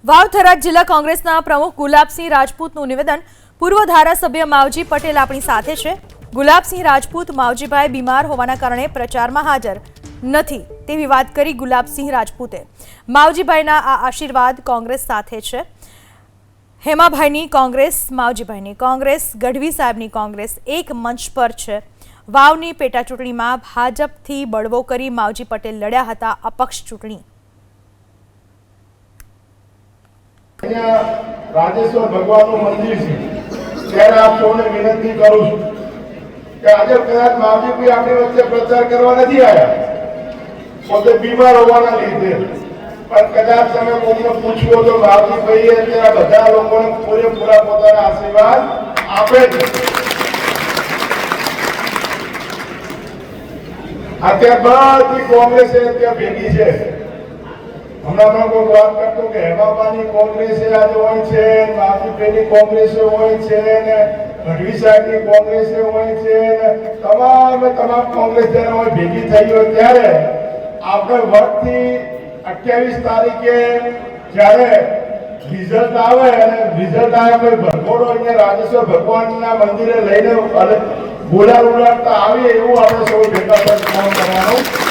વાવ થરાદ જિલ્લા કોંગ્રેસના પ્રમુખ ગુલાબસિંહ રાજપૂતનું નિવેદન। પૂર્વ ધારાસભ્ય માવજી પટેલ આપણી સાથે છે। ગુલાબસિંહ રાજપૂત માવજીભાઈ બીમાર હોવાના કારણે પ્રચારમાં હાજર નથી તેવી વાત કરી ગુલાબસિંહ રાજપૂતે। માવજીભાઈના આ આશીર્વાદ કોંગ્રેસ સાથે છે। હેમાભાઈની કોંગ્રેસ, માવજીભાઈની કોંગ્રેસ, ગઢવી સાહેબની કોંગ્રેસ એક મંચ પર છે। વાવની પેટા ચૂંટણીમાં ભાજપથી બળવો કરી માવજી પટેલ લડ્યા હતા અપક્ષ ચૂંટણી। राजेश्वर भगवान मंदिर है ત્યારે આપ સૌને વિનંતી કરું છું કે આજે કદાચ માવજી કોઈ આપણી વચ્ચે પ્રચાર કરવા નથી આવ્યા, પોતે બીમાર હોવાના લીધે, પણ કદાચ તમે કોઈને પૂછવો તો માવજી ભાઈએ અત્યારે બધા લોકોને પૂરેપૂરા પોતાના આશીર્વાદ આપે છે। અત્યારે બધી કોંગ્રેસ ત્યાં ભેગી છે। હમણાં પણ કોઈ વાત કરતો કે હેમાબાની કોંગ્રેસ આજે હોય છે, માવજીભાઈની કોંગ્રેસ હોય છે, ને ગઢવી સાહેબની કોંગ્રેસ હોય છે, ને તમામ કોંગ્રેસ જ્યારે હોય ભેગી થઈ હોય ત્યારે આપણે વર્ષથી 28 તારીખે જ્યારે રિઝલ્ટ આવે અને રિઝલ્ટ આવ્યા પછી ભરઘોડો અહીંયા રાજેશ્વર ભગવાનના મંદિરે લઈને બોલાર ઉડાડતા આવીએ એવું આપણે સૌ ભેગા કરવાનું।